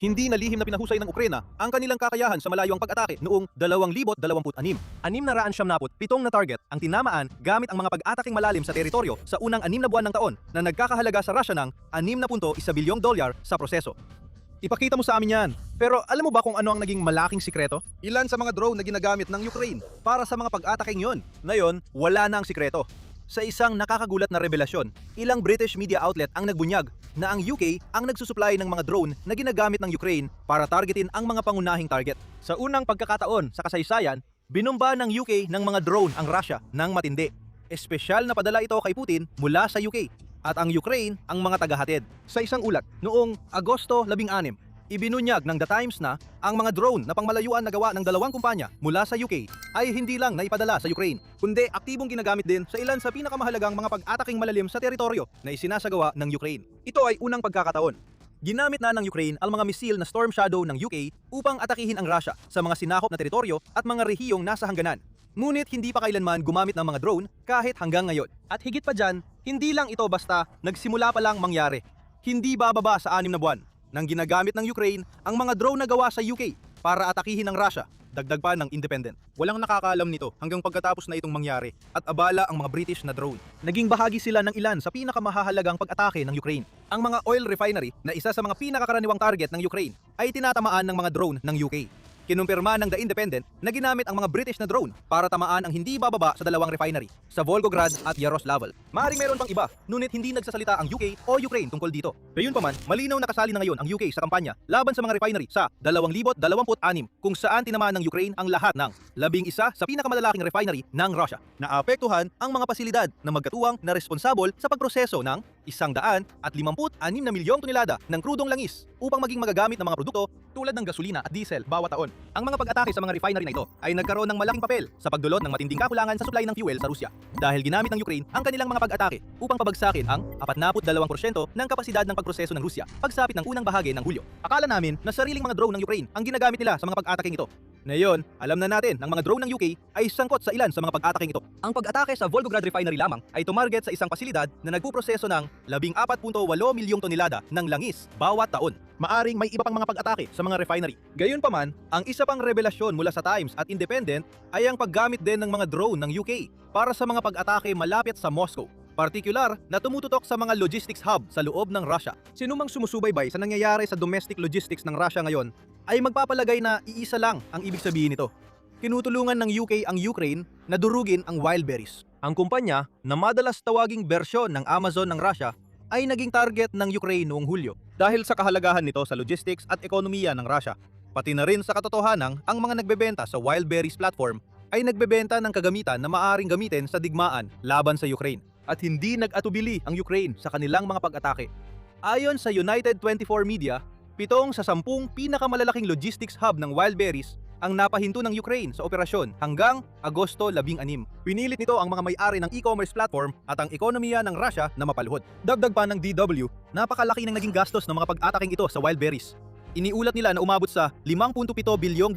Hindi na lihim na pinahusay ng Ukraina ang kanilang kakayahan sa malayong pag-atake noong 2026. 677 na target ang tinamaan gamit ang mga pag-ataking malalim sa teritoryo sa unang 6 na buwan ng taon na nagkakahalaga sa Russia ng $6.1 bilyong sa proseso. Ipakita mo sa amin yan. Pero alam mo ba kung ano ang naging malaking sikreto? Ilan sa mga drone na ginagamit ng Ukraine para sa mga pag-ataking yon? Ngayon, wala na ang sikreto. Sa isang nakakagulat na revelasyon, ilang British media outlet ang nagbunyag na ang UK ang nagsusupply ng mga drone na ginagamit ng Ukraine para targetin ang mga pangunahing target. Sa unang pagkakataon sa kasaysayan, binomba ng UK ng mga drone ang Russia ng matindi. Espesyal na padala ito kay Putin mula sa UK at ang Ukraine ang mga tagahatid. Sa isang ulat, noong Agosto 16, ibinunyag ng The Times na ang mga drone na pangmalayuan na gawa ng dalawang kumpanya mula sa UK ay hindi lang naipadala sa Ukraine, kundi aktibong ginagamit din sa ilan sa pinakamahalagang mga pag-ataking malalim sa teritoryo na isinasagawa ng Ukraine. Ito ay unang pagkakataon. Ginamit na ng Ukraine ang mga misil na Storm Shadow ng UK upang atakihin ang Russia sa mga sinakop na teritoryo at mga rehiyong nasa hangganan. Ngunit hindi pa kailanman gumamit ng mga drone kahit hanggang ngayon. At higit pa dyan, hindi lang ito basta nagsimula pa lang mangyari. Hindi bababa sa 6 na buwan nang ginagamit ng Ukraine ang mga drone na gawa sa UK para atakihin ang Russia, dagdag pa ng independent. Walang nakakaalam nito hanggang pagkatapos na itong mangyari at abala ang mga British na drone. Naging bahagi sila ng ilan sa pinakamahahalagang pag-atake ng Ukraine. Ang mga oil refinery na isa sa mga pinakakaraniwang target ng Ukraine ay tinatamaan ng mga drone ng UK. Kinumpirma ng The Independent na ginamit ang mga British na drone para tamaan ang hindi bababa sa dalawang refinery, sa Volgograd at Yaroslavl. Maaaring meron pang iba, ngunit hindi nagsasalita ang UK o Ukraine tungkol dito. Gayunpaman, malinaw na kasali na ngayon ang UK sa kampanya laban sa mga refinery sa 2026 kung saan tinamaan ng Ukraine ang lahat ng 11 sa pinakamalalaking refinery ng Russia. Naapektuhan ang mga pasilidad na magkatuwang na responsabol sa pagproseso ng 156 na milyong tonelada ng krudong langis upang maging magagamit ng mga produkto tulad ng gasolina at diesel bawat taon. Ang mga pag-atake sa mga refinery na ito ay nagkaroon ng malaking papel sa pagdulot ng matinding kakulangan sa supply ng fuel sa Rusya dahil ginamit ng Ukraine ang kanilang mga pag-atake upang pabagsakin ang 42% ng kapasidad ng pagproseso ng Rusya pagsapit ng unang bahagi ng Hulyo. Akala namin na sariling mga drone ng Ukraine ang ginagamit nila sa mga pag-ataking ito. Ngayon, alam na natin ng mga drone ng UK ay sangkot sa ilan sa mga pag-ataking ito. Ang pag-atake sa Volgograd Refinery lamang ay tumarget sa isang pasilidad na nagpuproseso ng 14.8 milyong tonelada ng langis bawat taon. Maaring may iba pang mga pag-atake sa mga refinery. Gayunpaman, ang isa pang revelasyon mula sa Times at Independent ay ang paggamit din ng mga drone ng UK para sa mga pag-atake malapit sa Moscow. Partikular na tumututok sa mga logistics hub sa loob ng Russia. Sinumang sumusubaybay sa nangyayari sa domestic logistics ng Russia ngayon ay magpapalagay na iisa lang ang ibig sabihin nito. Kinutulungan ng UK ang Ukraine na durugin ang wildberries. Ang kumpanya na madalas tawaging bersyon ng Amazon ng Russia ay naging target ng Ukraine noong Hulyo dahil sa kahalagahan nito sa logistics at ekonomiya ng Russia. Pati na rin sa katotohanang ang mga nagbebenta sa wildberries platform ay nagbebenta ng kagamitan na maaaring gamitin sa digmaan laban sa Ukraine. At hindi nag-atubili ang Ukraine sa kanilang mga pag-atake. Ayon sa United 24 Media, 7 sa 10 pinakamalalaking logistics hub ng wildberries ang napahinto ng Ukraine sa operasyon hanggang Agosto 16. Pinilit nito ang mga may-ari ng e-commerce platform at ang ekonomiya ng Russia na mapaluhod. Dagdag pa ng DW, napakalaki ng naging gastos ng mga pag-ataking ito sa wildberries. Iniulat nila na umabot sa $5.7 bilyong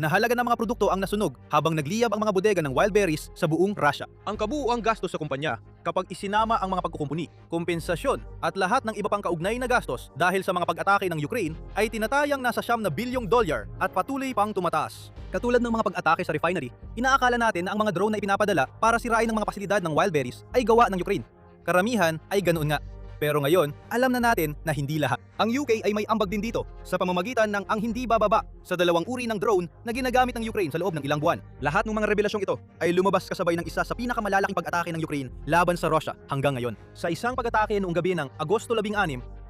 na halaga ng mga produkto ang nasunog habang nagliyab ang mga bodega ng wildberries sa buong Russia. Ang kabuuang gastos sa kumpanya kapag isinama ang mga pagkukumpuni, kompensasyon at lahat ng iba pang kaugnay na gastos dahil sa mga pag-atake ng Ukraine ay tinatayang nasa $9 bilyong at patuloy pang tumataas. Katulad ng mga pag-atake sa refinery, inaakala natin na ang mga drone na ipinapadala para sirain ng mga pasilidad ng wildberries ay gawa ng Ukraine. Karamihan ay ganoon nga. Pero ngayon, alam na natin na hindi lahat. Ang UK ay may ambag din dito sa pamamagitan ng ang hindi bababa sa dalawang uri ng drone na ginagamit ng Ukraine sa loob ng ilang buwan. Lahat ng mga revelasyong ito ay lumabas kasabay ng isa sa pinakamalaking pag-atake ng Ukraine laban sa Russia hanggang ngayon. Sa isang pag-atake noong gabi ng Agosto 16,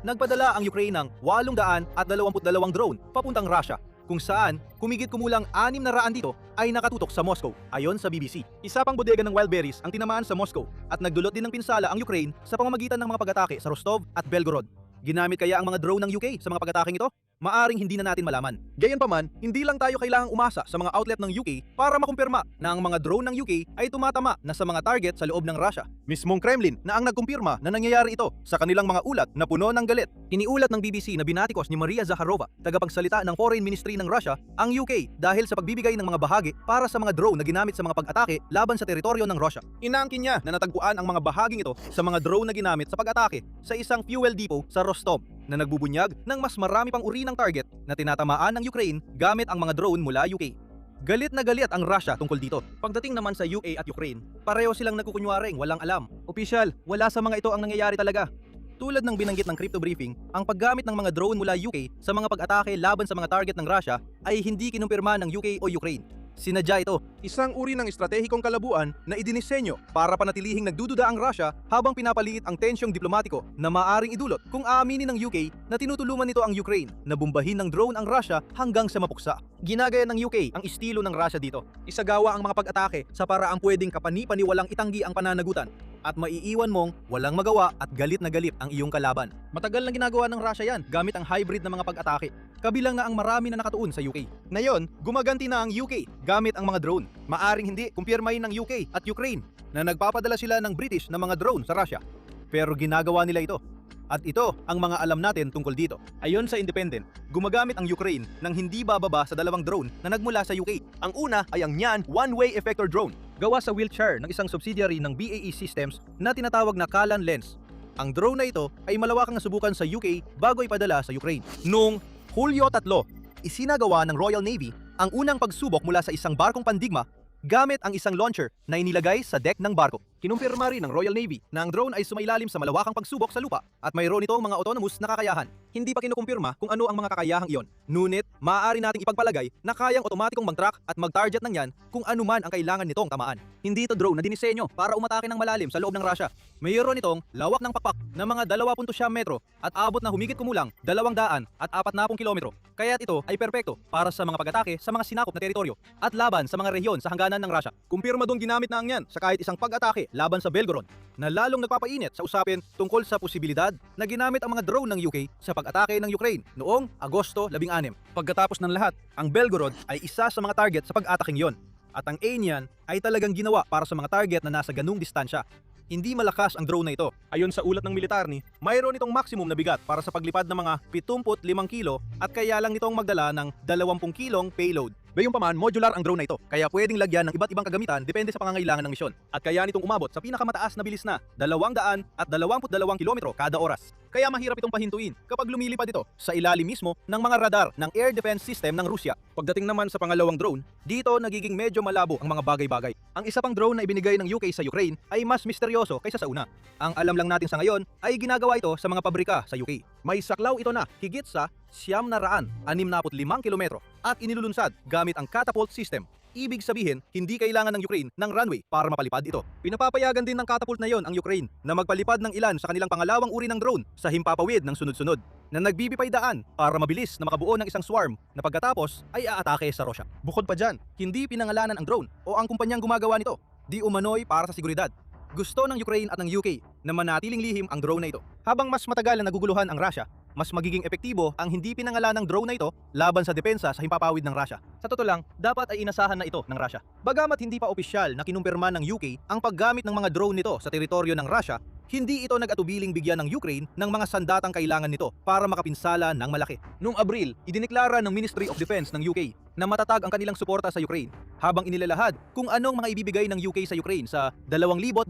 nagpadala ang Ukraine ng 822 drone papuntang Russia, kung saan kumigit kumulang 600 dito ay nakatutok sa Moscow, ayon sa BBC. Isa pang bodega ng wildberries ang tinamaan sa Moscow at nagdulot din ng pinsala ang Ukraine sa pamamagitan ng mga pag-atake sa Rostov at Belgorod. Ginamit kaya ang mga drone ng UK sa mga pag-ataking ito? Maaring hindi na natin malaman. Gayunpaman, hindi lang tayo kailangang umasa sa mga outlet ng UK para makumpirma na ang mga drone ng UK ay tumatama na sa mga target sa loob ng Russia. Mismong Kremlin na ang nagkumpirma na nangyayari ito sa kanilang mga ulat na puno ng galit. Iniulat ng BBC na binatikos ni Maria Zakharova, tagapagsalita ng Foreign Ministry ng Russia, ang UK dahil sa pagbibigay ng mga bahagi para sa mga drone na ginamit sa mga pag-atake laban sa teritoryo ng Russia. Inaangkin niya na natagpuan ang mga bahaging ito sa mga drone na ginamit sa pag-atake sa isang fuel depot sa Rostov na nagbubunyag ng mas marami pang uri ng target na tinatamaan ng Ukraine gamit ang mga drone mula UK. Galit na galit ang Russia tungkol dito. Pagdating naman sa UA at Ukraine, pareho silang nagkukunwaring walang alam. Opisyal, wala sa mga ito ang nangyayari talaga. Tulad ng binanggit ng crypto briefing, ang paggamit ng mga drone mula UK sa mga pag-atake laban sa mga target ng Russia ay hindi kinumpirma ng UK o Ukraine. Sinadya ito, isang uri ng estratehikong kalabuan na idinisenyo para panatilihing nagdududa ang Russia habang pinapaliit ang tensyong diplomatiko na maaring idulot kung aaminin ng UK na tinutulungan nito ang Ukraine na bombahin ng drone ang Russia hanggang sa mapuksa. Ginagaya ng UK ang estilo ng Russia dito. Isagawa ang mga pag-atake sa paraang pwedeng kapani-paniwalang itanggi ang pananagutan at maiiwan mong walang magawa at galit na galit ang iyong kalaban. Matagal na ginagawa ng Russia yan gamit ang hybrid na mga pag-atake. Kabilang na ang marami na nakatuon sa UK. Ngayon, gumaganti na ang UK gamit ang mga drone. Maaring hindi kumpirmahin ng UK at Ukraine na nagpapadala sila ng British na mga drone sa Russia. Pero ginagawa nila ito. At ito ang mga alam natin tungkol dito. Ayon sa Independent, gumagamit ang Ukraine ng hindi bababa sa 2 drone na nagmula sa UK. Ang una ay ang Nyan One-Way Effector Drone, gawa sa Wiltshire ng isang subsidiary ng BAE Systems na tinatawag na Kalan Lens. Ang drone na ito ay malawakang nasubukan sa UK bago ipadala sa Ukraine. Noong Hulyo 3, isinagawa ng Royal Navy ang unang pagsubok mula sa isang barkong pandigma gamit ang isang launcher na inilagay sa deck ng barko. Kinumpirma rin ng Royal Navy na ang drone ay sumailalim sa malawakang pagsubok sa lupa at mayroon itong mga autonomous na kakayahan. Hindi pa kinukumpirma kung ano ang mga kakayahang iyon. Ngunit, maaari nating ipagpalagay na kayang otomatikong mag-track at mag-target ng yan kung ano man ang kailangan nitong tamaan. Hindi ito drone na dinisenyo para umatake ng malalim sa loob ng Russia. Mayroon itong lawak ng pakpak na mga 2.9 metro at abot na humigit kumulang 240 kilometro. Kaya't ito ay perpekto para sa mga pag-atake sa mga sinakop na teritoryo at laban sa mga rehiyon sa hangganan ng Russia. Kumpirma dong ginamit na ang yan sa kahit isang pag-atake laban sa Belgorod na lalong nagpapainit sa usapin tungkol sa posibilidad na ginamit ang mga drone ng UK sa pag-atake ng Ukraine noong Agosto 16. Pagkatapos ng lahat, ang Belgorod ay isa sa mga target sa pag-ataking yon. At ang Anyan ay talagang ginawa para sa mga target na nasa ganung distansya. Hindi malakas ang drone na ito. Ayon sa ulat ng militar mayroon itong maximum na bigat para sa paglipad ng mga 75 kilo at kaya lang nitong magdala ng 20 kilong payload. Gayunpaman, modular ang drone na ito, kaya pwedeng lagyan ng iba't ibang kagamitan depende sa pangangailangan ng misyon. At kaya nitong umabot sa pinakamataas na bilis na 222 kilometro kada oras. Kaya mahirap itong pahintuin kapag lumilipad ito sa ilalim mismo ng mga radar ng air defense system ng Rusya. Pagdating naman sa pangalawang drone, dito nagiging medyo malabo ang mga bagay-bagay. Ang isa pang drone na ibinigay ng UK sa Ukraine ay mas misteryoso kaysa sa una. Ang alam lang natin sa ngayon ay ginagawa ito sa mga pabrika sa UK. May saklaw ito na higit sa 965 kilometro at inilulunsad gamit ang catapult system. Ibig sabihin, hindi kailangan ng Ukraine ng runway para mapalipad ito. Pinapapayagan din ng catapult na yon ang Ukraine na magpalipad ng ilan sa kanilang pangalawang uri ng drone sa himpapawid ng sunod-sunod na nagbibipay daan para mabilis na makabuo ng isang swarm na pagkatapos ay aatake sa Russia. Bukod pa dyan, hindi pinangalanan ang drone o ang kumpanyang gumagawa nito. Di umano'y para sa seguridad. Gusto ng Ukraine at ng UK na manatiling lihim ang drone na ito. Habang mas matagal na naguguluhan ang Russia, mas magiging epektibo ang hindi pinangalanang drone na ito laban sa depensa sa himpapawid ng Russia. Sa totoo lang, dapat ay inasahan na ito ng Russia. Bagamat hindi pa opisyal na kinumpirma ng UK ang paggamit ng mga drone nito sa teritoryo ng Russia, hindi ito nag-atubiling bigyan ng Ukraine ng mga sandatang kailangan nito para makapinsala ng malaki. Noong Abril, idineklara ng Ministry of Defense ng UK na matatag ang kanilang suporta sa Ukraine habang inilalahad kung anong mga ibibigay ng UK sa Ukraine sa 2026.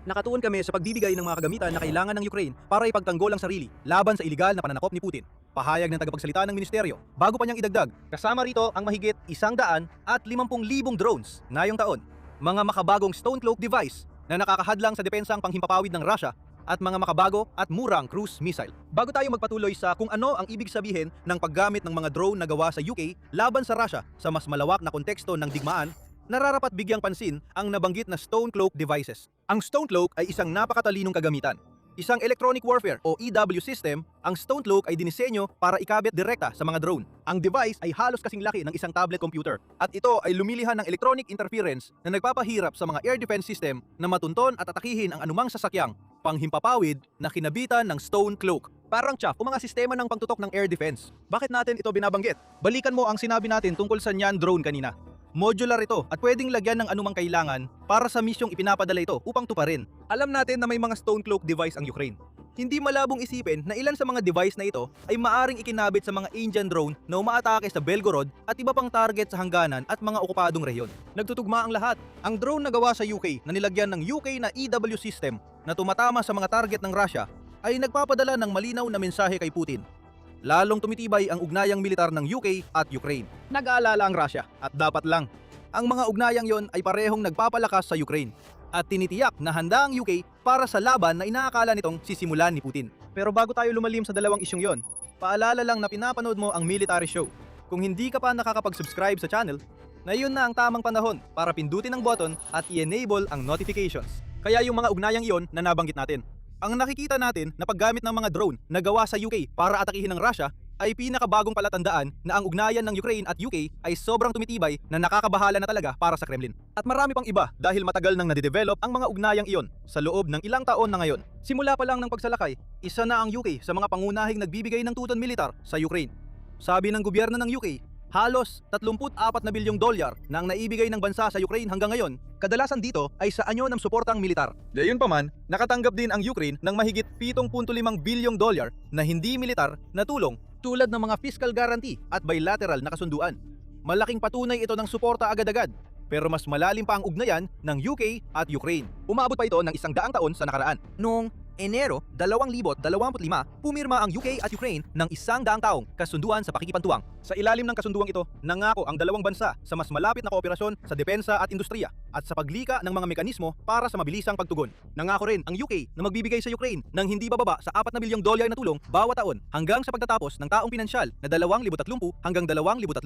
Nakatuon kami sa pagbibigay ng mga kagamitan na kailangan ng Ukraine para ipagtanggol ang sarili laban sa iligal na pananakop ni Putin. Pahayag ng tagapagsalita ng ministeryo bago pa niyang idagdag, kasama rito ang mahigit 150,000 drones ngayong taon. Mga makabagong Stone Cloak device na nakakahadlang sa depensang panghimpapawid ng Russia at mga makabago at murang cruise missile. Bago tayo magpatuloy sa kung ano ang ibig sabihin ng paggamit ng mga drone na gawa sa UK laban sa Russia sa mas malawak na konteksto ng digmaan, nararapat bigyang pansin ang nabanggit na Stone Cloak devices. Ang Stone Cloak ay isang napakatalinong kagamitan. Isang electronic warfare o EW system, ang Stone Cloak ay dinisenyo para ikabit direkta sa mga drone. Ang device ay halos kasing laki ng isang tablet computer at ito ay lumilihan ng electronic interference na nagpapahirap sa mga air defense system na matunton at atakihin ang anumang sasakyang panghimpapawid na kinabitan ng Stone Cloak. Parang chaff o mga sistema ng pangtutok ng air defense. Bakit natin ito binabanggit? Balikan mo ang sinabi natin tungkol sa Nyan drone kanina. Modular ito at pwedeng lagyan ng anumang kailangan para sa misyong ipinapadala ito upang tuparin. Alam natin na may mga Stone Cloak device ang Ukraine. Hindi malabong isipin na ilan sa mga device na ito ay maaring ikinabit sa mga Indian drone na umaatake sa Belgorod at iba pang target sa hangganan at mga okupadong rehiyon. Nagtutugma ang lahat. Ang drone na gawa sa UK na nilagyan ng UK na EW system na tumatama sa mga target ng Russia ay nagpapadala ng malinaw na mensahe kay Putin. Lalong tumitibay ang ugnayang militar ng UK at Ukraine. Nag-aalala ang Russia at dapat lang. Ang mga ugnayang yon ay parehong nagpapalakas sa Ukraine at tinitiyak na handa ang UK para sa laban na inaakala nitong sisimulan ni Putin. Pero bago tayo lumalim sa dalawang isyong yon, paalala lang na pinapanood mo ang military show. Kung hindi ka pa nakakapag-subscribe sa channel, ngayon na ang tamang panahon para pindutin ang button at i-enable ang notifications. Kaya yung mga ugnayang iyon na nabanggit natin. Ang nakikita natin na paggamit ng mga drone na gawa sa UK para atakihin ng Russia ay pinakabagong palatandaan na ang ugnayan ng Ukraine at UK ay sobrang tumitibay na nakakabahala na talaga para sa Kremlin. At marami pang iba dahil matagal nang nade-develop ang mga ugnayang iyon sa loob ng ilang taon na ngayon. Simula pa lang ng pagsalakay, isa na ang UK sa mga pangunahing nagbibigay ng tuton militar sa Ukraine. Sabi ng gobyerno ng UK, halos 34 na bilyong dolyar na ang naibigay ng bansa sa Ukraine hanggang ngayon. Kadalasan dito ay sa anyo ng suportang militar. Gayunpaman, nakatanggap din ang Ukraine ng mahigit 7.5 bilyong dolyar na hindi militar na tulong tulad ng mga fiscal guarantee at bilateral na kasunduan. Malaking patunay ito ng suporta agad-agad, pero mas malalim pa ang ugnayan ng UK at Ukraine. Umabot pa ito ng 100 taon sa nakaraan. Noong Enero 2025, pumirma ang UK at Ukraine ng 100 taong kasunduan sa pakikipantuwang. Sa ilalim ng kasunduang ito, nangako ang dalawang bansa sa mas malapit na kooperasyon sa depensa at industriya at sa paglika ng mga mekanismo para sa mabilisang pagtugon. Nangako rin ang UK na magbibigay sa Ukraine ng hindi bababa sa 4 na bilyong dolyar na tulong bawat taon hanggang sa pagtatapos ng taong pinansyal na 2030 hanggang 2031.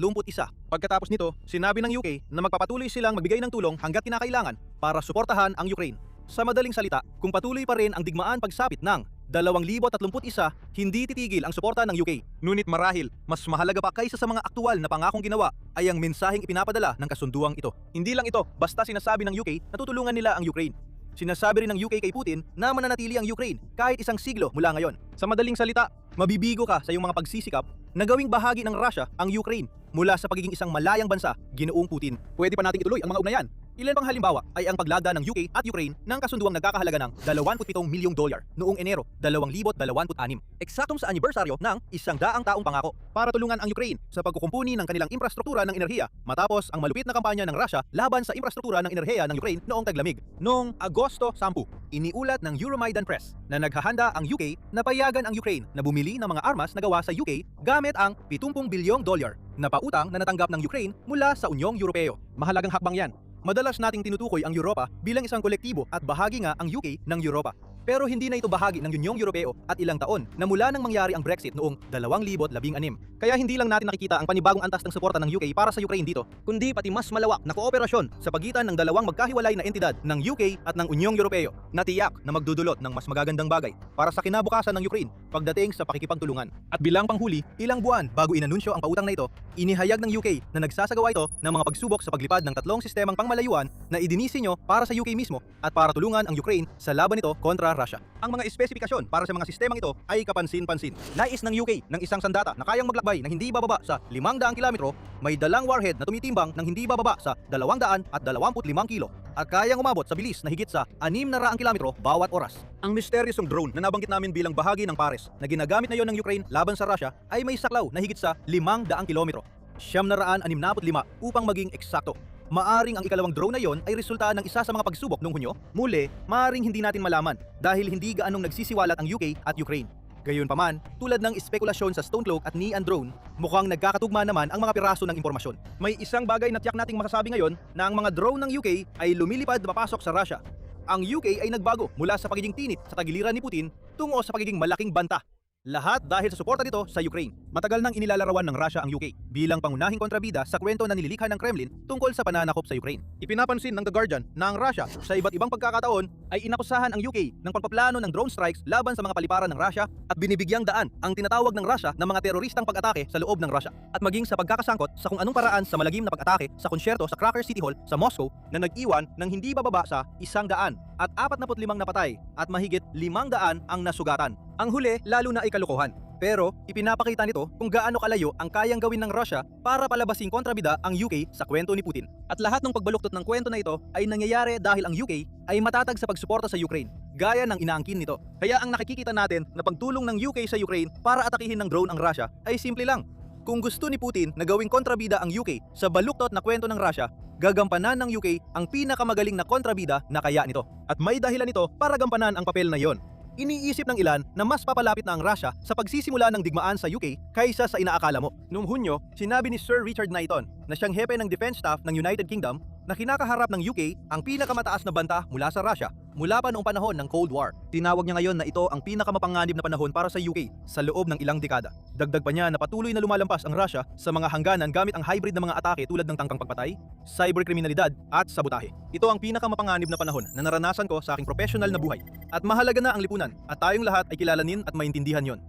Pagkatapos nito, sinabi ng UK na magpapatuloy silang magbigay ng tulong hanggat kinakailangan para suportahan ang Ukraine. Sa madaling salita, kung patuloy pa rin ang digmaan pagsapit ng 2031, hindi titigil ang suporta ng UK. Ngunit marahil, mas mahalaga pa kaysa sa mga aktual na pangakong ginawa ay ang mensaheng ipinapadala ng kasunduang ito. Hindi lang ito, basta sinasabi ng UK na tutulungan nila ang Ukraine. Sinasabi rin ng UK kay Putin na mananatili ang Ukraine kahit isang siglo mula ngayon. Sa madaling salita, mabibigo ka sa iyong mga pagsisikap na gawing bahagi ng Russia ang Ukraine mula sa pagiging isang malayang bansa, Ginoong Putin. Pwede pa nating ituloy ang mga ugnayan. Ilan pang halimbawa ay ang paglagda ng UK at Ukraine ng kasunduang nagkakahalaga ng 27 milyong dolyar noong Enero 2026, eksaktong sa anibersaryo ng 100 taong pangako para tulungan ang Ukraine sa pagkukumpuni ng kanilang infrastruktura ng enerhiya matapos ang malupit na kampanya ng Russia laban sa infrastruktura ng enerhiya ng Ukraine noong taglamig. Noong Agosto 10, iniulat ng Euromaidan Press na naghahanda ang UK na payagan ang Ukraine na bumili ng mga armas na gawa sa UK gamit ang 70 bilyong dolyar na pautang na natanggap ng Ukraine mula sa Unyong Europeo. Mahalagang hakbang yan. Madalas nating tinutukoy ang Europa bilang isang kolektibo at bahagi nga ang UK ng Europa. Pero hindi na ito bahagi ng Unyong Europeo at ilang taon na mula nang mangyari ang Brexit noong 2016. Kaya hindi lang natin nakikita ang panibagong antas ng suporta ng UK para sa Ukraine dito, kundi pati mas malawak na kooperasyon sa pagitan ng dalawang magkahiwalay na entidad ng UK at ng Unyong Europeo na tiyak na magdudulot ng mas magagandang bagay para sa kinabukasan ng Ukraine pagdating sa pakikipagtulungan. At bilang panghuli, ilang buwan bago inanunsyo ang pautang na ito, inihayag ng UK na nagsasagawa ito ng mga pagsubok sa paglipad ng 3 sistemang pangmalayuan na idinisenyo para sa UK mismo at para tulungan ang Ukraine sa laban nito kontra Russia. Ang mga espesipikasyon para sa mga sistemang ito ay kapansin-pansin. Nais ng UK ng isang sandata na kayang maglakbay na hindi bababa sa 500 kilometro, may dalang warhead na tumitimbang ng hindi bababa sa 225 kilo at kayang umabot sa bilis na higit sa 600 kilometro bawat oras. Ang misteryosong drone na nabanggit namin bilang bahagi ng pares na ginagamit na yon ng Ukraine laban sa Russia ay may saklaw na higit sa 500 kilometro. 765 upang maging eksakto. Maaring ang ikalawang drone na yon ay resulta ng isa sa mga pagsubok noong Hunyo. Muli, maaring hindi natin malaman dahil hindi gaanong nagsisiwalat ang UK at Ukraine. Gayunpaman, tulad ng espekulasyon sa Stonecloak at Neon drone, mukhang nagkakatugma naman ang mga piraso ng impormasyon. May isang bagay na tiyak nating masasabi ngayon na ang mga drone ng UK ay lumilipad papasok sa Russia. Ang UK ay nagbago mula sa pagiging tinit sa tagiliran ni Putin tungo sa pagiging malaking banta. Lahat dahil sa suporta nito sa Ukraine. Matagal nang inilalarawan ng Russia ang UK bilang pangunahing kontrabida sa kwento na nililikha ng Kremlin tungkol sa pananakop sa Ukraine. Ipinapansin ng The Guardian na ang Russia sa iba't ibang pagkakataon ay inakusahan ang UK ng pagpaplano ng drone strikes laban sa mga paliparan ng Russia at binibigyang daan ang tinatawag ng Russia ng mga teroristang pag-atake sa loob ng Russia at maging sa pagkakasangkot sa kung anong paraan sa malagim na pag-atake sa konsyerto sa Cracker City Hall sa Moscow na nag-iwan ng hindi bababa sa 100 at 45 napatay at mahigit 500 ang nasugatan. Ang huli lalo na ay kalokohan. Pero ipinapakita nito kung gaano kalayo ang kayang gawin ng Russia para palabasing kontrabida ang UK sa kwento ni Putin. At lahat ng pagbaluktot ng kwento na ito ay nangyayari dahil ang UK ay matatag sa pagsuporta sa Ukraine, gaya ng inaangkin nito. Kaya ang nakikita natin na pagtulong ng UK sa Ukraine para atakihin ng drone ang Russia ay simple lang. Kung gusto ni Putin na gawing kontrabida ang UK sa baluktot na kwento ng Russia, gagampanan ng UK ang pinakamagaling na kontrabida na kaya nito. At may dahilan nito para gampanan ang papel na yon. Iniisip ng ilan na mas papalapit na ang Russia sa pagsisimula ng digmaan sa UK kaysa sa inaakala mo. Noong Hunyo, sinabi ni Sir Richard Knighton na siyang hepe ng Defense Staff ng United Kingdom na kinakaharap ng UK ang pinakamataas na banta mula sa Russia mula pa noong panahon ng Cold War. Tinawag niya ngayon na ito ang pinakamapanganib na panahon para sa UK sa loob ng ilang dekada. Dagdag pa niya na patuloy na lumalampas ang Russia sa mga hangganan gamit ang hybrid na mga atake tulad ng tangkang pagpatay, cyberkriminalidad at sabotahe. Ito ang pinakamapanganib na panahon na naranasan ko sa aking professional na buhay. At mahalaga na ang lipunan at tayong lahat ay kilalanin at maintindihan yon.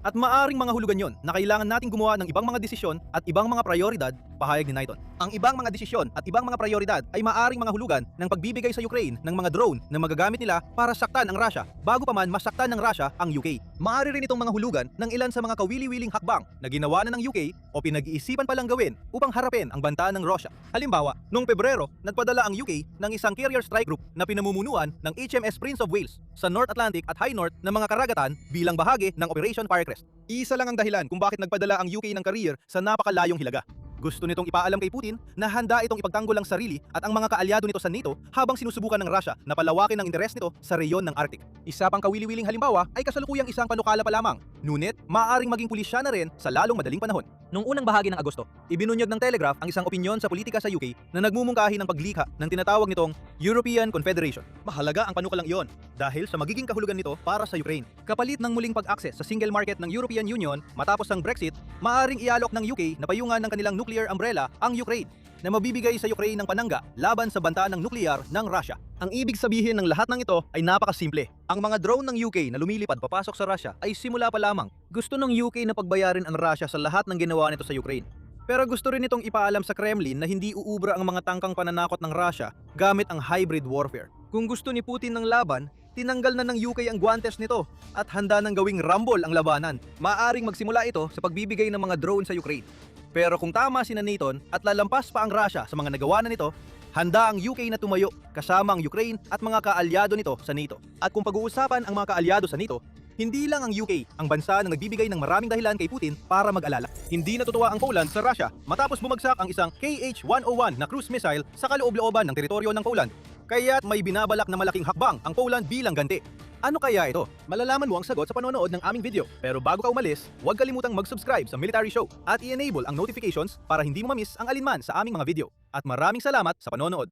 At maaring mga hulugan yon na kailangan nating gumawa ng ibang mga desisyon at ibang mga prioridad, pahayag ni Knighton. Ang ibang mga desisyon at ibang mga prioridad ay maaring mga hulugan ng pagbibigay sa Ukraine ng mga drone na magagamit nila para saktan ang Russia bago pa man masaktan ng Russia ang UK. Maaari rin itong mga hulugan ng ilan sa mga kawili-wiling hakbang na ginawa na ng UK o pinag-iisipan palang gawin upang harapin ang banta ng Russia. Halimbawa, noong Pebrero, nagpadala ang UK ng isang carrier strike group na pinamumunuan ng HMS Prince of Wales sa North Atlantic at High North na mga karagatan bilang bahagi ng Operation Firecrest. Isa lang ang dahilan kung bakit nagpadala ang UK ng carrier sa napakalayong hilaga. Gusto nitong ipaalam kay Putin na handa itong ipagtanggol ang sarili at ang mga kaalyado nito sa NATO habang sinusubukan ng Russia na palawakin ang interes nito sa reyon ng Arctic. Isa pang kawili-wiling halimbawa ay kasalukuyang isang panukala pa lamang. Ngunit, maaaring maging pulisya na rin sa lalong madaling panahon. Noong unang bahagi ng Agosto, ibinunyag ng Telegraph ang isang opinyon sa politika sa UK na nagmumungkahi ng paglikha ng tinatawag nitong European Confederation. Mahalaga ang panukalang iyon dahil sa magiging kahulugan nito para sa Ukraine. Kapalit ng muling pag-access sa single market ng European Union matapos ang Brexit, maaaring ialok ng UK na payungan ng kanilang nuclear umbrella ang Ukraine na mabibigay sa Ukraine ng panangga laban sa banta ng nuklear ng Russia. Ang ibig sabihin ng lahat ng ito ay napakasimple. Ang mga drone ng UK na lumilipad papasok sa Russia ay simula pa lamang. Gusto ng UK na pagbayarin ang Russia sa lahat ng ginawa nito sa Ukraine. Pero gusto rin itong ipaalam sa Kremlin na hindi uubra ang mga tangkang pananakot ng Russia gamit ang hybrid warfare. Kung gusto ni Putin ng laban, tinanggal na ng UK ang guantes nito at handa nang gawing rumble ang labanan. Maaring magsimula ito sa pagbibigay ng mga drone sa Ukraine. Pero kung tama si Knighton at lalampas pa ang Russia sa mga nagawa na nito, handa ang UK na tumayo kasama ang Ukraine at mga kaalyado nito sa NATO. At kung pag-uusapan ang mga kaalyado sa NATO, hindi lang ang UK ang bansa na nagbibigay ng maraming dahilan kay Putin para mag-alala. Hindi natutuwa ang Poland sa Russia matapos bumagsak ang isang KH-101 na cruise missile sa kaloob-looban ng teritoryo ng Poland. Kaya't may binabalak na malaking hakbang ang Poland bilang ganti. Ano kaya ito? Malalaman mo ang sagot sa panonood ng aming video. Pero bago ka umalis, huwag kalimutang mag-subscribe sa Military Show at i-enable ang notifications para hindi mo ma-miss ang alinman sa aming mga video. At maraming salamat sa panonood.